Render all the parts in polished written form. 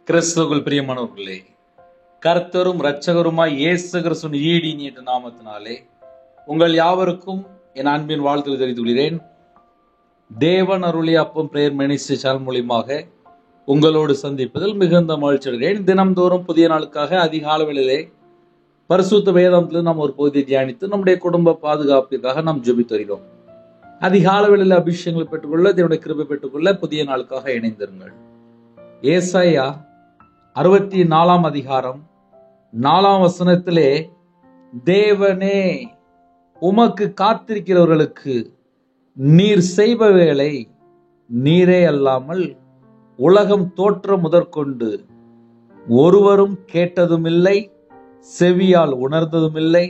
கிறிஸ்துவுக்குள் பிரியமானவர்களே, கர்த்தரும் இரட்சகருமாய் இயேசு கிறிஸ்துவின் ஈடினிய நாமத்தினாலே உங்கள் யாவருக்கும் என் அன்பின் வாழ்த்துக்களை தெரிவித்துக் கொள்கிறேன். தேவன் அருளிய அப்பம் பிரேயர் மினிஸ்ட்ரி சேனல் மூலியமாக உங்களோடு சந்திப்பதில் மிகுந்த மகிழ்ச்சி அடைகிறேன். தினம்தோறும் புதிய நாளுக்காக அதிகாலைகளிலே பரிசுத்த வேதாந்தத்தில் நாம் ஒரு பகுதியை தியானித்து நம்முடைய குடும்ப பாதுகாப்பிற்காக நாம் ஜெபித்து வருகிறோம். அதிகாலைகளில் அபிஷேகங்களை பெற்றுக்கொள்ள, தேவனுடைய கிருபை பெற்றுக்கொள்ள புதிய நாளுக்காக இணைந்திருங்கள். ஏசாயா 64 அதிகாரம் 4 வசனத்திலே, தேவனே உமக்கு காத்திருக்கிறவர்களுக்கு நீர் செய்பவேளை நீரே அல்லாமல் உலகம் தோற்றம் முதற்கொண்டு ஒருவரும் கேட்டதும் இல்லை, செவியால் உணர்ந்ததும் இல்லை,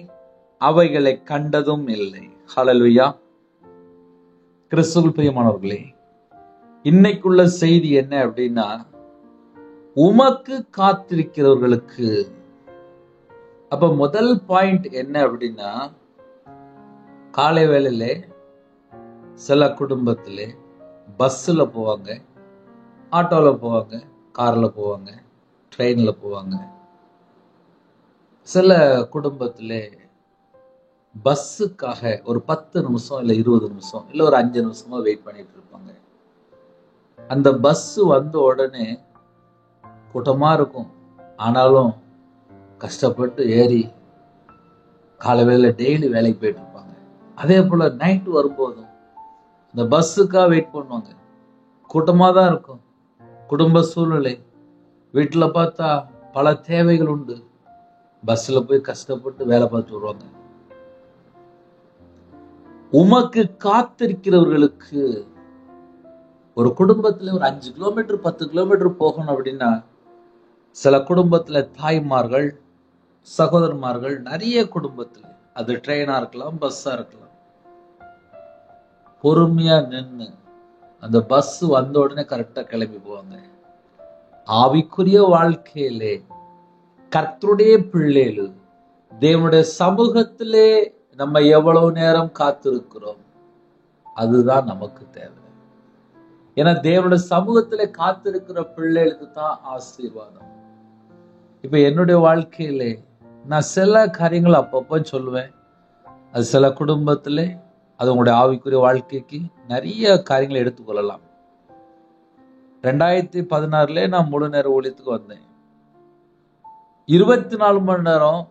அவைகளை கண்டதும் இல்லை. ஹல்லேலூயா. கிறிஸ்துவுக்குள் பிரியமானவர்களே, இன்னைக்குள்ள செய்தி என்ன அப்படின்னா, உமக்கு காத்திருக்கிறவர்களுக்கு. அப்ப முதல் பாயிண்ட் என்ன அப்படின்னா, காலை வேளையில சில குடும்பத்திலே பஸ்ல போவாங்க, ஆட்டோல போவாங்க, கார்ல போவாங்க, ட்ரெயின்ல போவாங்க. சில குடும்பத்திலே பஸ்ஸுக்காக ஒரு 10 நிமிஷம் இல்ல 20 நிமிஷம் இல்ல ஒரு 5 நிமிஷமா வெயிட் பண்ணிட்டு இருப்பாங்க. அந்த பஸ் வந்த உடனே கூட்டமா இருக்கும். ஆனாலும் கஷ்டப்பட்டு ஏறி காலை வேளையில டெய்லி வேலைக்கு போயிட்டு இருப்பாங்க. அதே போல நைட்டு வரும்போதும் இந்த பஸ்ஸுக்காக வெயிட் பண்ணுவாங்க. கூட்டமா தான் இருக்கும். குடும்ப சூழ்நிலை, வீட்டுல பார்த்தா பல தேவைகள் உண்டு. பஸ்ல போய் கஷ்டப்பட்டு வேலை பார்த்து வருவாங்க. உமக்கு காத்திருக்கிறவர்களுக்கு, ஒரு குடும்பத்துல ஒரு 5 கிலோமீட்டர் 10 கிலோமீட்டர் போகணும் அப்படின்னா, சில குடும்பத்துல தாய்மார்கள், சகோதரமார்கள், நிறைய குடும்பத்துல, அது ட்ரெயினா இருக்கலாம், பஸ்ஸா இருக்கலாம், பொறுமையா நின்று அந்த பஸ் வந்த உடனே கரெக்டா கிளம்பி போவாங்க. ஆவிக்குரிய வாழ்க்கையிலே கர்த்தருடைய பிள்ளைகள் தேவனுடைய சமூகத்திலே நம்ம எவ்வளவு நேரம் காத்திருக்கிறோம், அதுதான் நமக்கு தேவை. ஏன்னா தேவனுடைய சமூகத்திலே காத்திருக்கிற பிள்ளைகளுக்கு தான் ஆசீர்வாதம். இப்ப என்னுடைய வாழ்க்கையிலே நான் சில காரியங்கள் அப்பப்போ சொல்லுவேன். அது சில குடும்பத்திலே, அது உங்களுடைய ஆவிக்குரிய வாழ்க்கைக்கு நிறைய காரியங்களை எடுத்துக்கொள்ளலாம். 2016 நான் முழு நேர ஊழியத்துக்கு வந்தேன். 24 மணி நேரம்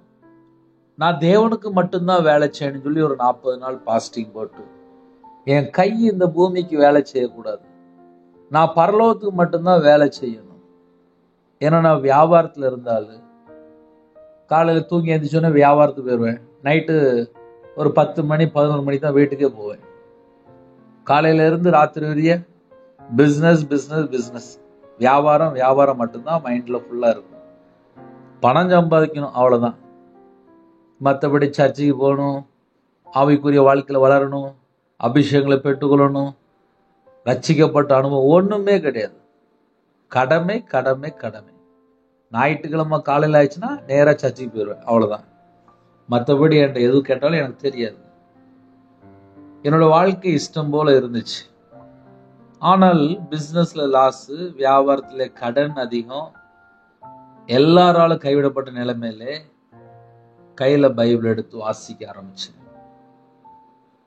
நான் தேவனுக்கு மட்டும்தான் வேலை செய்யணும்னு சொல்லி ஒரு 40 நாள் பாஸ்டிங் போட்டு, என் கை இந்த பூமிக்கு வேலை செய்யக்கூடாது, நான் பரலோகத்துக்கு மட்டும்தான் வேலை செய்யணும். ஏன்னா நான் வியாபாரத்துல இருந்தாலும் காலையில தூங்கி எழுந்திரிச்சோன்னே வியாபாரத்துக்கு போயிடுவேன். நைட்டு ஒரு 10 மணி 11 மணி தான் வீட்டுக்கே போவேன். காலையில இருந்து ராத்திரி வரைய பிஸ்னஸ் பிஸ்னஸ் பிஸ்னஸ், வியாபாரம் வியாபாரம் மட்டும்தான் மைண்ட்ல ஃபுல்லா இருக்கும். பணம் சம்பாதிக்கணும், அவ்வளவுதான். மற்றபடி சர்ச்சைக்கு போகணும், ஆவிக்குரிய வாழ்க்கையில வளரணும், அபிஷேகங்களை பெற்றுக்கொள்ளணும், ரட்சிக்கப்பட்ட அனுபவம் ஒண்ணுமே கிடையாது. கடமை கடமை கடமை. ஞாயிற்றுக்கிழமை காலையில் ஆயிடுச்சுன்னா நேரா சர்ச்சைக்கு போயிடுவேன், அவ்வளவுதான். மற்றபடி என்கிட்ட எது கேட்டாலும் எனக்கு தெரியாது. என்னோட வாழ்க்கை இஷ்டம் போல இருந்துச்சு. ஆனால் பிசினஸ்ல லாஸ், வியாபாரத்துல கடன் அதிகம், எல்லாராலும் கைவிடப்பட்ட நிலைமையில கையில பைபிள் எடுத்து வாசிக்க ஆரம்பிச்சேன்.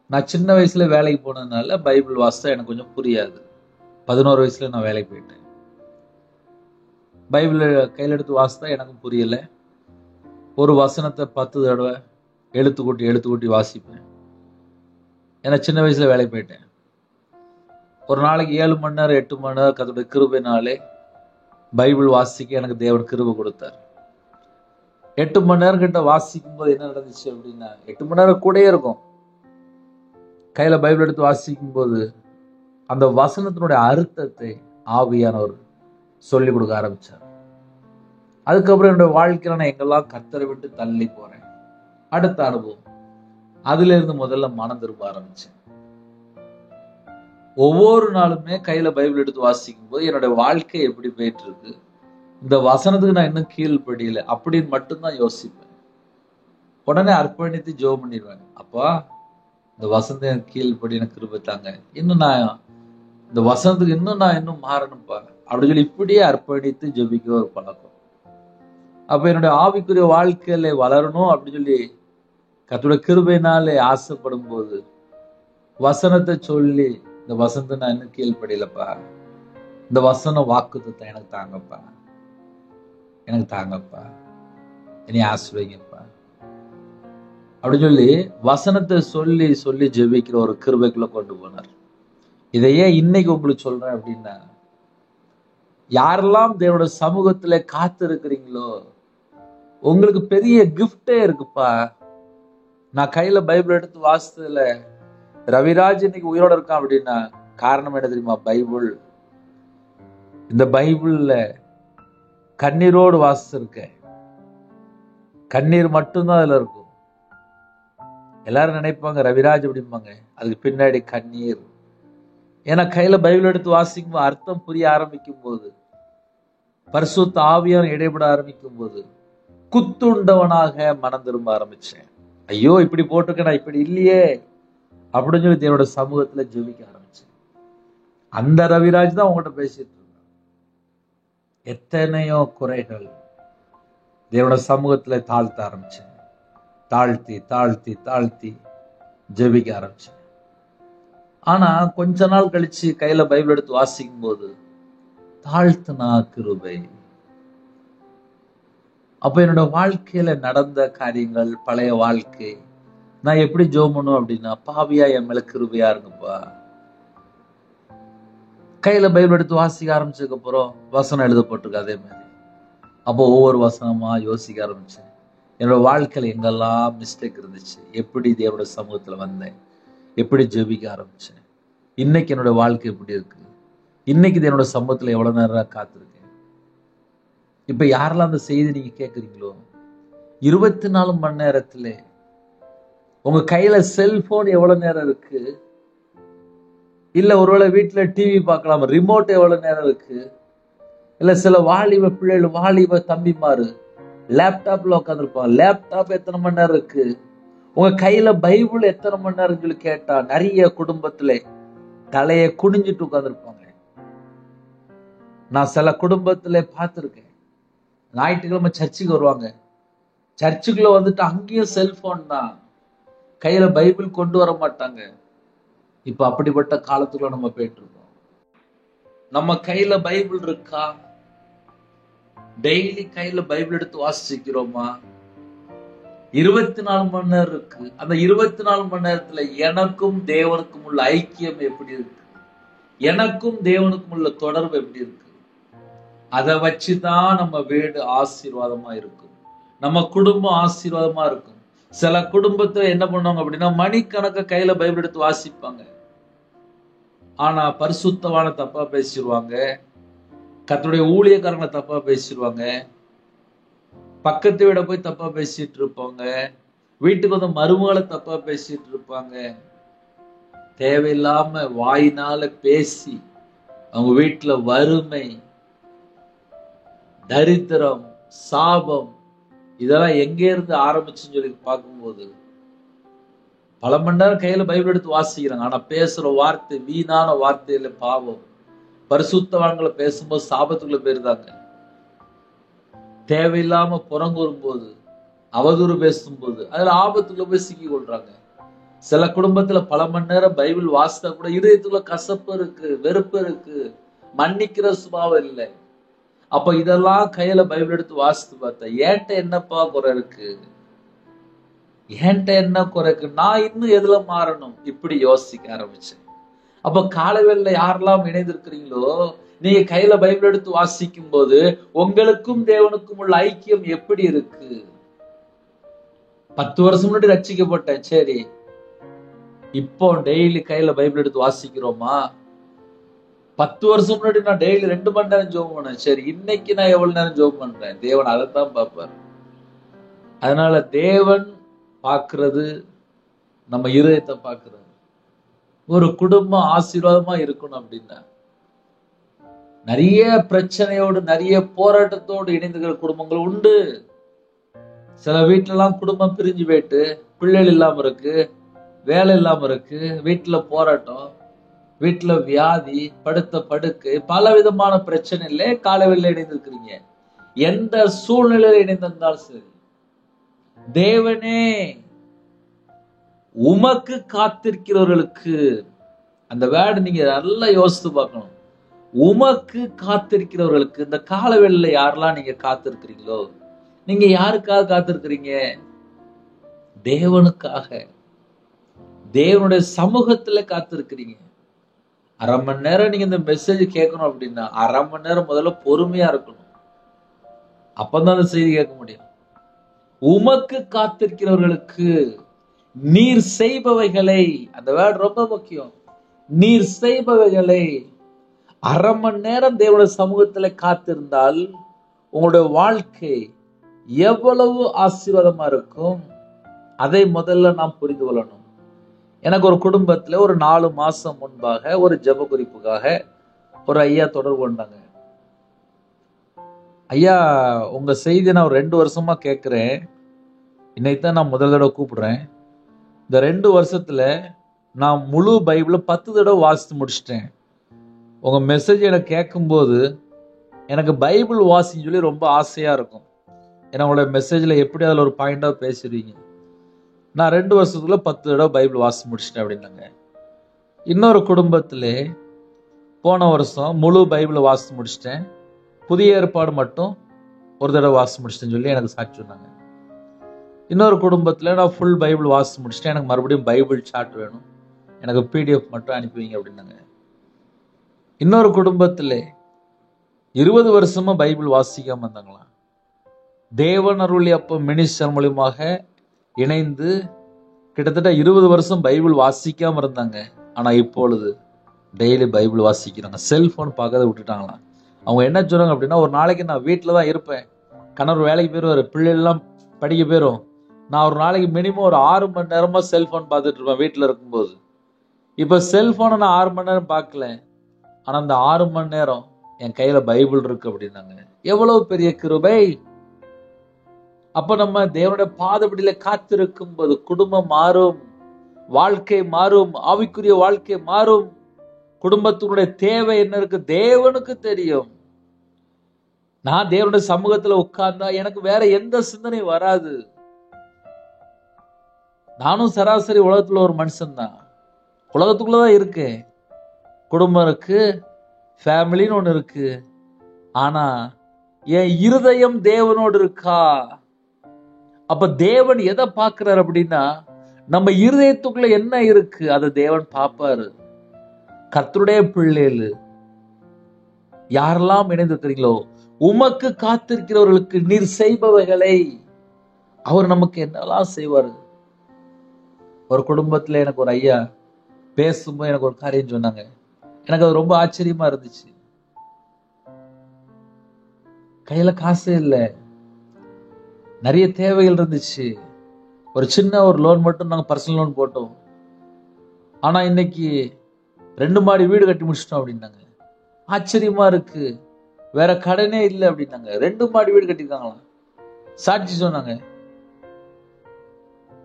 நான் சின்ன வயசுல வேலைக்கு போனதுனால பைபிள் வாசித்தா எனக்கு கொஞ்சம் புரியாது. 11 வயசுல நான் வேலைக்கு போயிட்டேன். பைபிள் கையில் எடுத்து வாசித்தா எனக்கும் புரியல. ஒரு வசனத்தை 10 தடவை எழுத்து கூட்டி வாசிப்பேன். ஏன்னா சின்ன வயசுல வேலைக்கு போயிட்டேன். ஒரு நாளைக்கு 7 மணி நேரம் 8 மணி நேரம் கர்த்தருடைய கிருபையினாலே பைபிள் வாசிக்க எனக்கு தேவன் கிருபை கொடுத்தார். 8 மணி நேரம் கிட்ட வாசிக்கும் போது என்ன நடந்துச்சு அப்படின்னா, 8 மணி நேரம் கூடயே இருக்கும். கையில பைபிள் எடுத்து வாசிக்கும் போது அந்த வசனத்தினுடைய அர்த்தத்தை ஆவியானவர் சொல்லி கொடுக்க ஆரம்பிச்சார். அதுக்கப்புறம் என்னுடைய வாழ்க்கையில நான் எங்கெல்லாம் கர்த்தரை விட்டு தள்ளி போறேன், அடுத்த அனுபவம். அதுல இருந்து முதல்ல மனம் திரும்ப ஆரம்பிச்சேன். ஒவ்வொரு நாளுமே கையில பைபிள் எடுத்து வாசிக்கும் போது என்னுடைய வாழ்க்கை எப்படி போயிட்டு இருக்கு, இந்த வசனத்துக்கு நான் இன்னும் கீழ்படியல அப்படின்னு மட்டும்தான் யோசிப்பேன். உடனே அர்ப்பணித்து ஜெபம் பண்ணிடுவேன். அப்பா, இந்த வசனத்தை கீழ்படி எனக்கு கிருபை தாங்க, இன்னும் நான் இந்த வசனத்துக்கு இன்னும் மாறணும்ப்பா, அப்படின்னு சொல்லி இப்படியே அர்ப்பணித்து ஜெபிக்கிற ஒரு பழக்கம். அப்ப என்னுடைய ஆவிக்குரிய வாழ்க்கையில வளரணும் அப்படின்னு சொல்லி கர்த்தருடைய கிருபையினாலே ஆசைப்படும் போது வசனத்தை சொல்லி, இந்த வசனத்தை நான் இன்னும் கீழ்ப்படியலப்பா, இந்த வசனம் வாக்குத்தத்தை எனக்கு தாங்கப்பா, எனக்கு தாங்கப்பா, என்னை ஆசீர்வதிங்கப்பா அப்படின்னு சொல்லி வசனத்தை சொல்லி சொல்லி ஜெபிக்கிற ஒரு கிருபைக்குள்ள கொண்டு போனார். இதையே இன்னைக்கு உங்களுக்கு சொல்றேன் அப்படின்னா, யாரெல்லாம் தேவனுடைய சமூகத்துல காத்து இருக்கிறீங்களோ உங்களுக்கு பெரிய கிஃப்டே இருக்குப்பா. நான் கையில பைபிள் எடுத்து வாசித்ததுல ரவிராஜ் இன்னைக்கு உயிரோட இருக்கான் அப்படின்னா காரணம் என்ன தெரியுமா? பைபிள். இந்த பைபிள்ல கண்ணீரோடு வாசிச்சிருக்க, கண்ணீர் மட்டும்தான் அதுல இருக்கும். எல்லாரும் நினைப்பாங்க ரவிராஜ் அப்படிம்பாங்க, அதுக்கு பின்னாடி கண்ணீர். ஏன்னா கையில பைபிள் எடுத்து வாசிக்கும் அர்த்தம் புரிய ஆரம்பிக்கும் போது, பரிசுத்த ஆவியார் இடைபட ஆரம்பிக்கும் போது குத்துண்டவனாக மனம் திரும்ப ஆரம்பிச்சேன். ஐயோ இப்படி போட்டிருக்க, நான் இப்படி இல்லையே அப்படின்னு சொல்லி தேவனோட சமூகத்துல ஜெபிக்க ஆரம்பிச்சேன். அந்த ரவிராஜ் தான் உங்கள்கிட்ட பேசிட்டு இருக்கான். எத்தனையோ குறைகள் தேவனோட சமூகத்துல தாழ்த்த ஆரம்பிச்சேன். தாழ்த்தி தாழ்த்தி தாழ்த்தி ஜெபிக்க ஆரம்பிச்சேன். ஆனா கொஞ்ச நாள் கழிச்சு கையில பைபிள் எடுத்து வாசிக்கும் போது தாழ்த்துனா கிருபை. அப்ப என்னோட வாழ்க்கையில நடந்த காரியங்கள், பழைய வாழ்க்கை, நான் எப்படி ஜெபம் பண்ணுவேன் அப்படின்னா, பாவியா என் மேல கிருபையா இருங்கப்பா. கையில பைபிள் எடுத்து வாசிக்க ஆரம்பிச்சதுக்கு அப்புறம் வசனம் எழுதப்பட்டிருக்கு அதே மாதிரி. அப்போ ஒவ்வொரு வசனமா யோசிக்க ஆரம்பிச்சேன். என்னோட வாழ்க்கையில எங்கெல்லாம் மிஸ்டேக் இருந்துச்சு, எப்படி தேவனோட சமூகத்துல வந்தேன், எப்படி ஜெபிக்க ஆரம்பிச்சேன், இன்னைக்கு என்னோட வாழ்க்கை எப்படி இருக்கு, இன்னைக்கு என்னோட சமூகத்துல எவ்வளவு நேரம் காத்திருக்கேன். இப்ப யாரெல்லாம் அந்த செய்தி நீங்க கேட்குறீங்களோ, 24 மணி நேரத்துல உங்க கையில செல்போன் எவ்வளவு நேரம் இருக்கு, இல்ல ஒருவேளை வீட்டுல டிவி பார்க்கலாம், ரிமோட் எவ்வளவு நேரம் இருக்கு, இல்ல சில வாலிப பிள்ளைகள், வாலிப தம்பிமாரு லேப்டாப்ல உட்காந்துருப்பாங்க, லேப்டாப் எத்தனை மணி நேரம் இருக்கு, உங்க கையில பைபிள் எத்தனை மணி நேரம் சொல்லி கேட்டா நிறைய குடும்பத்துல தலையை குனிஞ்சிட்டு உட்காந்துருப்பாங்க. நான் சில குடும்பத்துல பார்த்திருக்கேன், ஞாயிற்றுக்கிழமை சர்ச்சுக்கு வருவாங்க, சர்ச்சுக்குள்ள வந்துட்டு அங்கேயும் செல்போன் தான், கையில பைபிள் கொண்டு வர மாட்டாங்க. இப்ப அப்படிப்பட்ட காலத்துக்குள்ள நம்ம போயிட்டு இருக்கோம். நம்ம கையில பைபிள் இருக்கா? டெய்லி கையில பைபிள் எடுத்து வாசிக்கிறோமா? 24 மணி நேரம் இருக்கு. அந்த 24 மணி நேரத்துல எனக்கும் தேவனுக்கும் உள்ள ஐக்கியம் எப்படி இருக்கு, எனக்கும் தேவனுக்கும் உள்ள தொடர்பு எப்படி இருக்கு, அதை வச்சுதான் நம்ம வீடு ஆசீர்வாதமா இருக்கும், நம்ம குடும்பம் ஆசீர்வாதமா இருக்கும். சில குடும்பத்துல என்ன பண்ணுவாங்க அப்படின்னா, மணிக்கணக்க கையில பைபிள் எடுத்து வாசிப்பாங்க, ஆனா பரிசுத்தவான தப்பா பேசிடுவாங்க, கர்த்தருடைய ஊழியக்காரங்களை தப்பா பேசிடுவாங்க, பக்கத்து வீட போய் தப்பா பேசிட்டு இருப்பாங்க, வீட்டுக்கு வந்து மருமகளை தப்பா பேசிட்டு இருப்பாங்க. தேவையில்லாம வாயினால பேசி அவங்க வீட்டுல வறுமை, தரித்திரம், சாபம் இதெல்லாம் எங்க இருந்து ஆரம்பிச்சுன்னு சொல்லி பார்க்கும்போது பல மணி நேரம் கையில பைபிள் எடுத்து வாசிக்கிறாங்க, ஆனா பேசுற வார்த்தை வீணான வார்த்தையில பாவம். பரிசுத்தவான்களை பேசும்போது சாபத்துக்குள்ள போயிருந்தாங்க, தேவையில்லாம புறங்கூறும் போது, அவதூறு பேசும்போது அதுல ஆபத்துக்குள்ள போய் சிக்கி கொள்றாங்க. சில குடும்பத்துல பல மணி நேரம் பைபிள் வாசித்தா கூட இதயத்துக்குள்ள கசப்பு இருக்கு, வெறுப்பு இருக்கு, மன்னிக்கிற சுபாவம் இல்லை. அப்ப இதெல்லாம் கையில பைபிள் எடுத்து வாசித்து பார்த்தா ஏன்ட்ட என்னப்பா குறை இருக்கு, ஏன்ட்ட என்ன குறை இருக்கு, நான் இன்னும் எதுல மாறணும், இப்படி யோசிக்க ஆரம்பிச்சேன். அப்ப காலவேளையில யாரெல்லாம் இணைந்திருக்கிறீங்களோ, நீங்க கையில பைபிள் எடுத்து வாசிக்கும் போது உங்களுக்கும் தேவனுக்கும் உள்ள ஐக்கியம் எப்படி இருக்கு? 10 வருஷம் முன்னாடி ரட்சிக்கப்பட்டேன், சரி, இப்போ டெய்லி கையில பைபிள் எடுத்து வாசிக்கிறோமா? 10 வருஷம் முன்னாடி நான் டெய்லி 2 மணி நேரம் ஜெபம் பண்ணேன், சரி, இன்னைக்கு நான் எவ்வளவு நேரம் ஜெபம் பண்றேன்? தேவன் அதைத்தான் பார்ப்பார். அதனால தேவன் பார்க்கிறது நம்ம இருதயத்தை பார்க்கிறது. ஒரு குடும்பம் ஆசீர்வாதமா இருக்கணும் அப்படின்னா, நிறைய பிரச்சனையோடு நிறைய போராட்டத்தோடு இணைந்துகிற குடும்பங்கள் உண்டு. சில வீட்டுல எல்லாம் குடும்பம் பிரிஞ்சு போயிட்டு பிள்ளைகள் இல்லாம இருக்கு, வேலை இல்லாம இருக்கு, வீட்டுல போராட்டம். வீட்டுல வியாதி, படுத்த படுக்கை, பல விதமான பிரச்சனையில காலவெளியில இணைந்திருக்கிறீங்க. எந்த சூழ்நிலையில இணைந்திருந்தாலும் சரி, தேவனே உமக்கு காத்திருக்கிறவர்களுக்கு, அந்த வேர்டு நீங்க நல்லா யோசித்து பார்க்கணும். உமக்கு காத்திருக்கிறவர்களுக்கு, இந்த காலவெளியில யாரெல்லாம் நீங்க காத்திருக்கிறீங்களோ, நீங்க யாருக்காக காத்திருக்கிறீங்க? தேவனுக்காக, தேவனுடைய சமூகத்துல காத்திருக்கிறீங்க. அரை மணி நேரம் நீங்க இந்த மெசேஜ் கேட்கணும் அப்படின்னா, அரை மணி நேரம் முதல்ல பொறுமையா இருக்கணும். அப்பதான் அந்த செய்தி கேட்க முடியும். உமக்கு காத்திருக்கிறவர்களுக்கு நீர் செய்பவைகளை, அந்த வேர்டு ரொம்ப முக்கியம். நீர் செய்பவைகளை, அரை மணி நேரம் தேவனுடைய சமூகத்துல காத்திருந்தால் உங்களுடைய வாழ்க்கை எவ்வளவு ஆசீர்வாதமா இருக்கும், அதை முதல்ல நாம் புரிந்து கொள்ளணும். எனக்கு ஒரு குடும்பத்துல ஒரு 4 மாசம் முன்பாக ஒரு ஜெப குறிப்புக்காக ஒரு ஐயா தொடர்பு கொண்டாங்க. ஐயா, உங்க செய்தியை நான் ஒரு 2 வருஷமா கேட்கிறேன், இன்னைக்கு தான் நான் முதல் தடவை கூப்பிடுறேன். இந்த 2 வருஷத்துல நான் முழு பைபிளை 10 தடவை வாசித்து முடிச்சிட்டேன். உங்க மெசேஜ் எனக்கு கேட்கும்போது எனக்கு பைபிள் வாசின்னு சொல்லி ரொம்ப ஆசையா இருக்கும். ஏன்னா உங்களோட மெசேஜ்ல எப்படி அதில் ஒரு பாயிண்டா பேசுறீங்க. நான் 2 வருஷத்துக்குள்ள 10 தடவை பைபிள் வாசித்து முடிச்சிட்டேன் அப்படின்னாங்க. இன்னொரு குடும்பத்துல போன வருஷம் முழு பைபிளை வாசித்து முடிச்சிட்டேன், புதிய ஏற்பாடு மட்டும் ஒரு தடவை வாசித்து முடிச்சிட்டேன்னு சொல்லி எனக்கு சாட்சி சொன்னாங்க. இன்னொரு குடும்பத்துல நான் ஃபுல் பைபிள் வாசித்து முடிச்சிட்டேன், எனக்கு மறுபடியும் பைபிள் சார்ட் வேணும், எனக்கு பிடிஎஃப் மட்டும் அனுப்புவீங்க அப்படின்னாங்க. இன்னொரு குடும்பத்துல 20 வருஷமா பைபிள் வாசிக்காம இருந்தாங்களாம். தேவன் அருளி அப்ப மினிஸ்டர் மூலியமாக இணைந்து கிட்டத்தட்ட 20 வருஷம் பைபிள் வாசிக்காம இருந்தாங்க. ஆனா இப்பொழுது டெய்லி பைபிள் வாசிக்கிறாங்க. செல்போன் பார்க்கறத விட்டுட்டாங்களாம். அவங்க என்ன சொல்றாங்க அப்படின்னா, ஒரு நாளைக்கு நான் வீட்டில தான் இருப்பேன், கணவர் வேலைக்கு போயிடுவாரு, பிள்ளைகள்லாம் படிக்க போயிடும், நான் ஒரு நாளைக்கு மினிமம் ஒரு 6 மணி நேரமா செல்போன் பார்த்துட்டு இருப்பேன் வீட்டில் இருக்கும்போது. இப்ப செல்போனை நான் 6 மணி நேரம் பார்க்கல, ஆனா அந்த 6 மணி நேரம் என் கையில பைபிள் இருக்கு அப்படின்னாங்க. எவ்வளவு பெரிய கிருபை! அப்ப நம்ம தேவனுடைய பாதபடியில காத்திருக்கும் போது குடும்பம் மாறும், வாழ்க்கை மாறும், ஆவிக்குரிய வாழ்க்கை மாறும். குடும்பத்தினுடைய தேவை என்ன இருக்கு தேவனுக்கு தெரியும். நான் தேவனுடைய சமூகத்துல உட்கார்ந்தா எனக்கு வேற எந்த சிந்தனையும் வராது. நானும் சராசரி உலகத்துல ஒரு மனுஷன் தான், உலகத்துக்குள்ளதான் இருக்கேன். குடும்பம் இருக்கு, ஃபேமிலின்னு ஒண்ணு இருக்கு. ஆனா என் இருதயம் தேவனோடு இருக்கா? அப்ப தேவன் எதை பார்க்கிறார் அப்படின்னா, நம்ம இருதயத்துக்குள்ள என்ன இருக்கு அதை தேவன் பார்ப்பாரு. கர்த்தருடைய பிள்ளைகள் யாரெல்லாம் இணைந்திருக்கிறீங்களோ, உமக்கு காத்திருக்கிறவர்களுக்கு நீர் செய்பவைகளை அவர் நமக்கு என்னெல்லாம் செய்வாரு. ஒரு குடும்பத்துல எனக்கு ஒரு ஐயா பேசும்போது எனக்கு ஒரு காரியம் சொன்னாங்க, எனக்கு அது ரொம்ப ஆச்சரியமா இருந்துச்சு. கையில காசே இல்லை, நிறைய தேவைகள் இருந்துச்சு. ஒரு சின்ன ஒரு லோன் மட்டும் நாங்க பர்சனல் லோன் போட்டோம். ஆனா இன்னைக்கு 2 மாடி வீடு கட்டி முடிச்சிட்டோம் அப்படின்னாங்க. ஆச்சரியமா இருக்கு, வேற கடனே இல்லை அப்படின்னாங்க. 2 மாடி வீடு கட்டிருக்காங்களாம். சாட்சி சொன்னாங்க.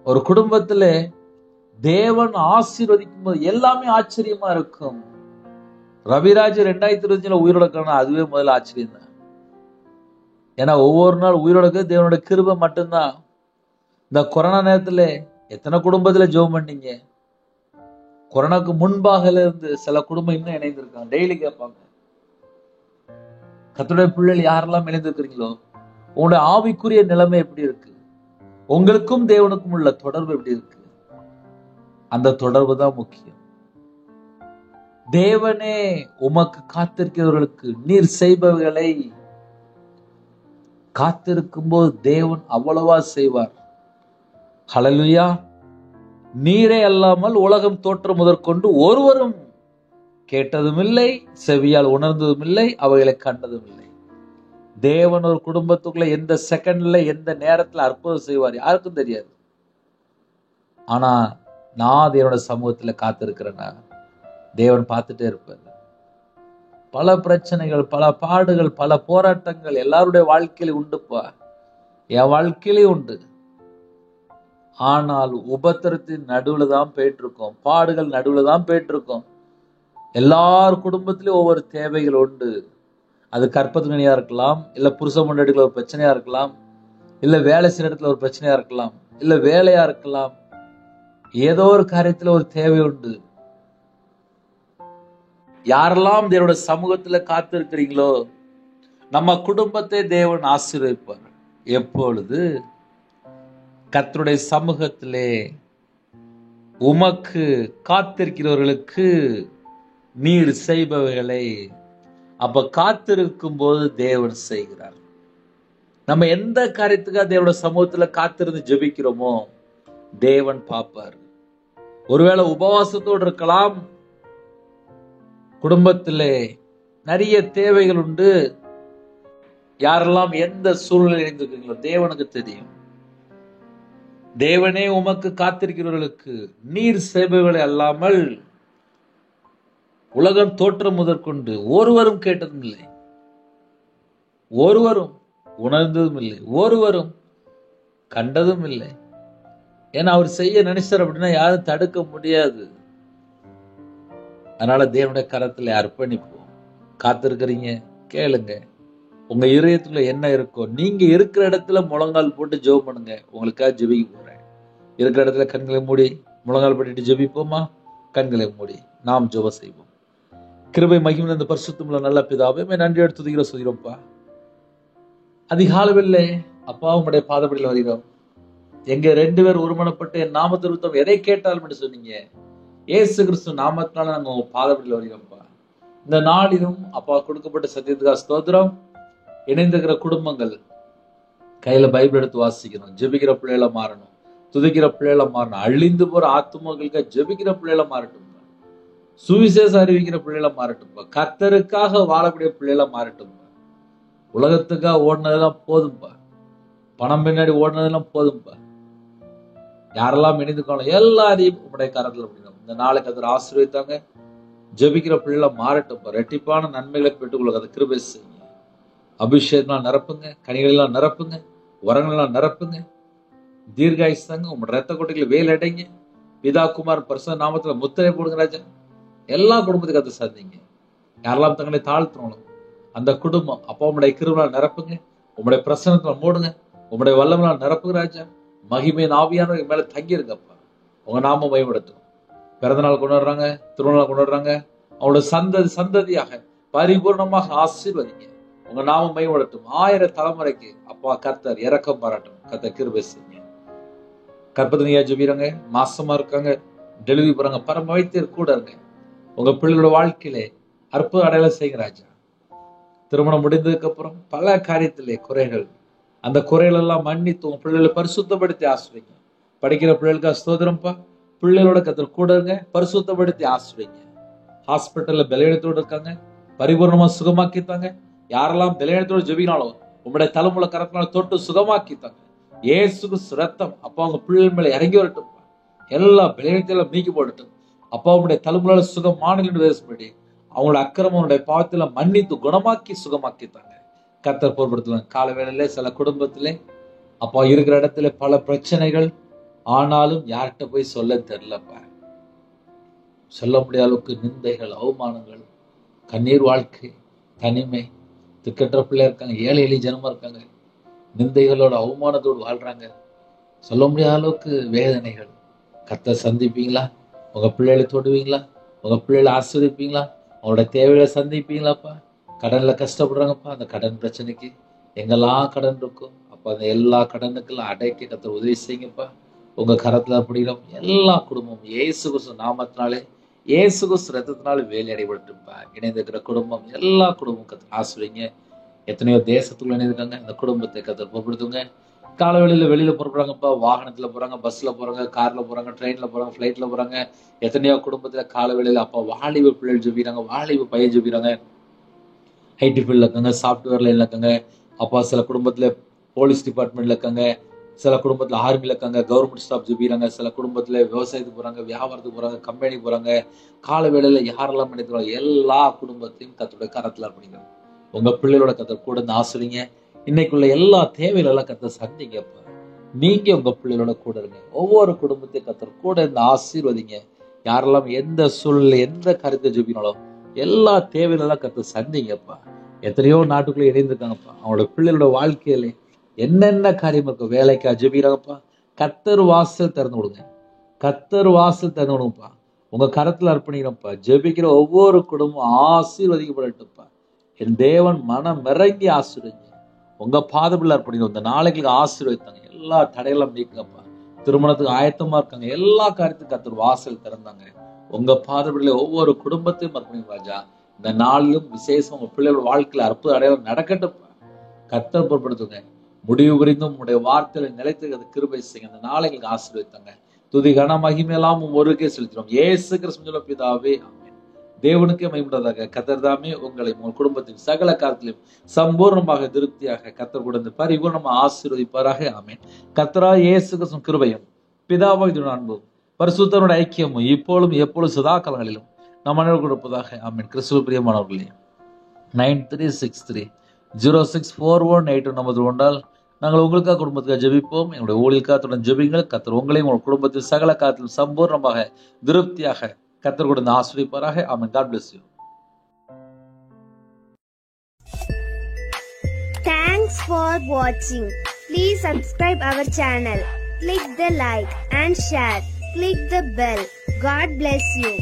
ஒரு குடும்பத்துல தேவன் ஆசீர்வதிக்கும் போது எல்லாமே ஆச்சரியமா இருக்கும். ரவிராஜ் 2025 உயிரோட காரணம் அதுவே முதல்ல ஆச்சரியம் தான். ஏன்னா ஒவ்வொரு நாள் உயிரோட தேவனோட கிருபை மட்டும்தான். இந்த கொரோனா நேரத்துல எத்தனை குடும்பத்துல ஜெபம் பண்ணீங்க? கொரோனாக்கு முன்பாக இருந்து சில குடும்பம் இன்னும் இணைந்திருக்காங்க. டெய்லி கேட்பாங்க, கர்த்தருடைய பிள்ளைகள் யாரெல்லாம் இணைந்திருக்கிறீங்களோ உங்களுடைய ஆவிக்குரிய நிலைமை எப்படி இருக்கு, உங்களுக்கும் தேவனுக்கும் உள்ள தொடர்பு எப்படி இருக்கு? அந்த தொடர்பு தான் முக்கியம். தேவனே உமக்கு காத்திருக்கிறவர்களுக்கு நீர் செய்பவைகளை, காத்திருக்கும் போது தேவன் அவ்வளவா செய்வார். ஹல்லேலூயா. நீரே அல்லாமல் உலகம் தோற்றம் முதற்கொண்டு ஒருவரும் கேட்டதும் இல்லை, செவியால் உணர்ந்ததும் இல்லை, அவைகளை கண்டதும் இல்லை. தேவன் ஒரு குடும்பத்துக்குள்ள எந்த செகண்ட்ல எந்த நேரத்துல அற்புதம் செய்வார் யாருக்கும் தெரியாது. ஆனா நான் தேவனோட சமூகத்துல காத்திருக்கிறேன்னா தேவன் பார்த்துட்டே இருப்பார். பல பிரச்சனைகள், பல பாடுகள், பல போராட்டங்கள் எல்லாருடைய வாழ்க்கையில உண்டுப்பா, என் வாழ்க்கையிலே உண்டு. ஆனால் உபத்திரத்தின் நடுவுல தான் போயிட்டு இருக்கோம், பாடுகள் நடுவுல தான் போயிட்டு இருக்கோம். எல்லார் குடும்பத்திலயும் ஒவ்வொரு தேவைகள் உண்டு. அது கற்பத்துணியா இருக்கலாம், இல்ல புருஷ முன்னாடிக்குள்ள ஒரு பிரச்சனையா இருக்கலாம், இல்ல வேலை செய்யற இடத்துல ஒரு பிரச்சனையா இருக்கலாம், இல்ல வேலையா இருக்கலாம். ஏதோ ஒரு காரியத்துல ஒரு தேவை உண்டு. யாரெல்லாம் தேவனுடைய சமூகத்துல காத்து இருக்கிறீங்களோ நம்ம குடும்பத்தை தேவன் ஆசீர்வதிப்பார். எப்பொழுது கர்த்தருடைய சமூகத்திலே உமக்கு காத்திருக்கிறவர்களுக்கு நீர் செய்பவைகளை அப்ப காத்திருக்கும் போது தேவன் செய்கிறார். நம்ம எந்த காரியத்துக்காக தேவனுடைய சமூகத்துல காத்திருந்து ஜெபிக்கிறோமோ தேவன் பார்ப்பார். ஒருவேளை உபவாசத்தோடு இருக்கலாம், குடும்பத்திலே நிறைய தேவைகள் உண்டு. யாரெல்லாம் எந்த சூழ்நிலை இருந்திருக்கீங்களோ தேவனுக்கு தெரியும். தேவனே உமக்கு காத்திருக்கிறவர்களுக்கு நீர் செய்பவைகளை அல்லாமல் உலகம் தோற்றம் முதற்கொண்டு ஒருவரும் கேட்டதும் இல்லை, ஒருவரும் உணர்ந்ததும் இல்லை, ஒருவரும் கண்டதும் இல்லை. ஏன்னா அவர் செய்ய நினைச்சார் அப்படின்னா யாரும் தடுக்க முடியாது. அதனால தேவனுடைய கரத்துல அர்ப்பணிப்போம். காத்திருக்கிறீங்க, கேளுங்க. உங்க இதயத்துல என்ன இருக்கோ நீங்க இருக்கிற இடத்துல முழங்கால் போட்டு ஜெபம் பண்ணுங்க. உங்களுக்காக ஜெபிக்க போறேன். இருக்கிற இடத்துல கண்களை மூடி முழங்கால் போட்டுட்டு ஜெபிப்போமா? கண்களை மூடி நாம் ஜெபம் செய்வோம். கிருபை மகிமை இந்த பரிசுத்தமுள்ள நல்ல பிதாவே, நன்றி எடுத்து சொல்கிறோம்ப்பா. அதிகாலவில்லை அப்பா உங்களுடைய பாதப்படியில் வருகிறோம். எங்க 2 பேர் ஒருமனப்பட்டு என் நாமத்திருத்தம் எதை கேட்டாலும் என்று சொன்னீங்க. இயேசு கிறிஸ்து நாமத்தினால நாங்க உங்க பாதப்படியில் வருகிறோம்ப்பா. இந்த நாளிலும் அப்பா கொடுக்கப்பட்ட சத்தியத்துக்காக ஸ்தோத்திரம். இணைந்திருக்கிற குடும்பங்கள் கையில பைபிள் எடுத்து வாசிக்கணும், ஜெபிக்கிற பிள்ளைகளை மாறணும், துதிக்கிற பிள்ளைகளை மாறணும், அழிந்து போற ஆத்துமகளுக்கு ஜெபிக்கிற பிள்ளைகளை மாறட்டும், சுவிசேஷம் அறிவிக்கிற பிள்ளைகளை மாறட்டும், கர்த்தருக்காக வாழக்கூடிய பிள்ளைகளை மாறட்டும். உலகத்துக்காக ஓடினதெல்லாம் போதும்பா, பணம் பின்னாடி ஓடினதெல்லாம் போதும்பா. யாரெல்லாம் இணைந்துக்கணும் எல்லாரையும் உங்களுடைய கரத்துல முடியும். இந்த நாளைக்கு அதை ஆசீர்வதித்தாங்க. ஜெபிக்கிற பிள்ளைகளை மாறட்டும், ரெட்டிப்பான நன்மைகளை பெற்றுக்கொள்ள அதை கிருபை செய்யுங்க. அபிஷேகம்லாம் நிரப்புங்க, கனிகளெல்லாம் நிரப்புங்க, வரங்களெல்லாம் நிரப்புங்க. தீர்காயுஸ்தாங்க, உங்களோட ரத்த கொட்டைகளை வேல் அடைங்க. பிதா குமார் பரிசுத்த நாமத்துல முத்திரை போடுங்க ராஜா. எல்லா குடும்பத்துக்கு அதை சாதிங்க. யாரெல்லாம் தங்களை தாழ்த்தணும் அந்த குடும்பம் அப்பா உங்களுடைய கிருபையால் நிரப்புங்க. உங்களுடைய பிரசன்னத்துல மூடுங்க. உங்களுடைய வல்லமையால் நிரப்புங்க ராஜா. மகிமையின் ஆவியானவர்கள் மேல தங்கி இருங்கப்பா. உங்க நாம பயன்படுத்தும். பிறந்த நாள் கொண்டாடுறாங்க, திருநாள் கொண்டாடுறாங்க, அவங்களோட சந்ததியாக பரிபூர்ணமாக ஆசீர்வதிங்க. உங்க நாமம் பயன்படுத்தும். 1000 தலைமுறைக்கு அப்பா கர்த்தர் இரக்கம் பாராட்டும். கர்த்தர் கிருபை செய்யுங்க. கர்ப்பத்தினியா ஜெபிறாங்க, மாசமா இருக்காங்க, டெலிவரி போறாங்க, பரம வைத்தியர் கூட இருங்க. உங்க பிள்ளைகளோட வாழ்க்கையிலே அற்புத அடையாளம் செய்யுங்க ராஜா. திருமணம் முடிந்ததுக்கு அப்புறம் பல காரியத்திலே குறைகள், அந்த குறைகள் எல்லாம் மன்னித்து உங்க பிள்ளைகளை பரிசுத்தப்படுத்தி ஆசிர்வதிங்க. படிக்கிற பிள்ளைகளுக்கு ஸ்தோத்திரம்ப்பா. பிள்ளைகளோட கர்த்தர் கூட இருங்க, பரிசுத்தப்படுத்தி ஆசிர்வதிங்க. ஹாஸ்பிட்டல்ல பலவீனத்தோடு இருக்காங்க, பரிபூர்ணமா சுகமாக்கித்தாங்க. யாரெல்லாம் பலவீனத்தோடு ஜெபினாலும் உங்களுடைய தலைமுறை கரத்தினால தொட்டு சுகமாக்கித்தாங்க. இயேசுக்கு ரத்தம் அப்பா உங்க பிள்ளைகள் மேல இறங்கி வரட்டும். எல்லா பலவீனத்தையும் நீக்கி போடட்டும். அப்பா உங்களுடைய தலைமுறை சுகம் மாநிலம் பேசப்படி அவங்களோட அக்கிரமனுடைய பாவத்தில மன்னித்து குணமாக்கி சுகமாக்கித்தாங்க. கர்த்தர் பொருட்படுத்துவாங்க. கால வேளையில சில குடும்பத்திலே அப்பா இருக்கிற இடத்துல பல பிரச்சனைகள், ஆனாலும் யார்கிட்ட போய் சொல்ல தெரியலப்பா. சொல்ல முடியாத அளவுக்கு நிந்தைகள், அவமானங்கள், கண்ணீர் வாழ்க்கை, தனிமை, திக்கற்ற பிள்ளை இருக்காங்க, ஏழை எளிய ஜனமா இருக்காங்க, நிந்தைகளோட அவமானத்தோடு வாழ்றாங்க. சொல்ல முடியாத அளவுக்கு வேதனைகள். கர்த்தர் சந்திப்பீங்களா? உங்க பிள்ளைகளை தொடுவீங்களா? உங்க பிள்ளைகளை ஆஸ்வதிப்பீங்களா? அவங்களோட தேவைகளை சந்திப்பீங்களாப்பா? கடன்ல கஷ்டப்படுறாங்கப்பா, அந்த கடன் பிரச்சனைக்கு எங்கெல்லாம் கடன் இருக்கும் அப்ப அந்த எல்லா கடனுக்கெல்லாம் அடைக்க கர்த்தர் உதவி செய்யுங்கப்பா. உங்க கரத்துல பிடிக்கிறோம். எல்லா குடும்பமும் இயேசு கிறிஸ்து நாமத்தினாலே, இயேசு கிறிஸ்து ரத்தத்தினால வேலை அடைபட்டுப்பா. இணைந்திருக்கிற குடும்பம் எல்லா குடும்பமும் கர்த்தர் ஆசீர்வதிங்க. எத்தனையோ தேசத்துக்குள்ள இணைந்திருக்காங்க, இந்த குடும்பத்தை கர்த்தர் பொறுப்படுத்துங்க. காலவெளியில வெளியில புறப்படுறாங்கப்பா, வாகனத்துல போறாங்க, பஸ்ல போறாங்க, கார்ல போறாங்க, ட்ரெயின்ல போறாங்க, பிளைட்ல போறாங்க. எத்தனையோ குடும்பத்துல காலவெளியில அப்பா வாலிப பிள்ளைகள் ஜெபிக்கிறாங்க, வாலிப பையன் ஜெபிக்கிறாங்க. ஐடி ஃபீல்ட்ல இருக்காங்க, சாஃப்ட்வேர் லைன்ல இருக்காங்க. அப்பா சில குடும்பத்துல போலீஸ் டிபார்ட்மெண்ட்ல இருக்காங்க, சில குடும்பத்துல ஆர்மில இருக்காங்க, கவர்மெண்ட் ஸ்டாஃப் ஜெபிக்கிறாங்க. சில குடும்பத்துல விவசாயத்துக்கு போறாங்க, வியாபாரத்துக்கு போறாங்க, கம்பெனிக்கு போறாங்க. கால வேளையில யாரெல்லாம் நினைக்கிறாங்க எல்லா குடும்பத்தையும் கர்த்தருடைய கரத்துல அர்ப்பணிக்கிறாங்க. உங்க பிள்ளைகளோட கர்த்தர் கூட இருந்து ஆசிரியங்க. இன்னைக்குள்ள எல்லா தேவையிலெல்லாம் கர்த்தர் சந்திங்கப்பா. நீங்க உங்க பிள்ளைகளோட கூட இருங்க. ஒவ்வொரு குடும்பத்தையும் கர்த்தர் கூட இருந்து ஆசீர்வதிங்க. யாரெல்லாம் எந்த சூழ்நிலை எந்த கருத்தை ஜெபினாலும் எல்லா தேவைகளெல்லாம் கர்த்தர் சந்திங்கப்பா. எத்தனையோ நாட்டுக்குள்ளே இணைந்திருக்காங்கப்பா. அவங்களோட பிள்ளைகளோட வாழ்க்கையில என்னென்ன காரியம் இருக்கும், வேலைக்கா ஜெபிக்கிறாங்கப்பா. கர்த்தர் வாசல் திறந்து விடுங்க, கர்த்தர் வாசல் திறந்து விடுங்கப்பா. உங்க கரத்துல அர்ப்பணிக்கிறப்பா. ஜெபிக்கிற ஒவ்வொரு குடும்பம் ஆசீர்வதிக்கப்படட்டும்ப்பா. என் தேவன் மனம் இறங்கி ஆசீர்வதிங்க. உங்க பாதபில் அர்ப்பணிக்கிறோம். இந்த நாளைக்கு ஆசீர்வதித்தாங்க. எல்லா தடையெல்லாம் நீக்கப்பா. திருமணத்துக்கு ஆயத்தமா இருக்காங்க, எல்லா காரியத்துக்கும் கர்த்தர் வாசல் திறந்தாங்க. உங்க பாதபில ஒவ்வொரு குடும்பத்தையும் அர்ப்பணிக்கும் ராஜா. இந்த நாளிலும் விசேஷம் உங்க பிள்ளைகளோட வாழ்க்கையில அற்புத அடையாளம் நடக்கட்டும்ப்பா. கர்த்தர் பொறுப்படுத்துங்க. முடிவு புரிந்தும் உங்களுடைய வார்த்தையில நிலைத்து அது கிருபை செய்யுங்க. இந்த நாளை எங்களுக்கு ஆசீர்வதித்தாங்க. துதி கன மகிமையெல்லாம் ஒருக்கே செலுத்தினோம். இயேசு கிறிஸ்து பிதாவே ஆமென். தேவனுக்கே மகிமையுண்டாதாக. கர்த்தர் தாமே உங்களை உங்கள் குடும்பத்தின் சகல காரியத்திலும் சம்பூர்ணமாக திருப்தியாக கர்த்தர் கொடுத்து பரிபூர்ணமாக ஆசீர்வதிப்பாராக. ஆமென். கர்த்தராகிய இயேசு கிறிஸ்துவின் கிருபையும் பிதாவாகிய அன்பும் பரிசுத்தருடைய ஐக்கியமும் இப்பொழுதும் எப்பொழுதும் சதா காலங்களிலும் நம் அனைவருக்கும் கொடுப்பதாக. ஆமென். கிறிஸ்துவுக்குள் பிரியமானவர்களே, 9363064181 நமது கொண்டால் நாங்கள் உங்களுக்காக குடும்பத்துக்காக ஜெபிப்போம். எங்களுடைய ஊழியக்காக தொடர்ந்து ஜெபிங்கள். கர்த்தர் உங்களையும் உங்கள் குடும்பத்தில் சகல காரியத்திலும் சம்பூர்ணமாக திருப்தியாக கர்த்தர் கொடுத்து ஆசீர்வதிப்பாராக. ஆமென். God bless you. Thanks for watching. Please subscribe our channel. Click the like and share. Click the bell. God bless you.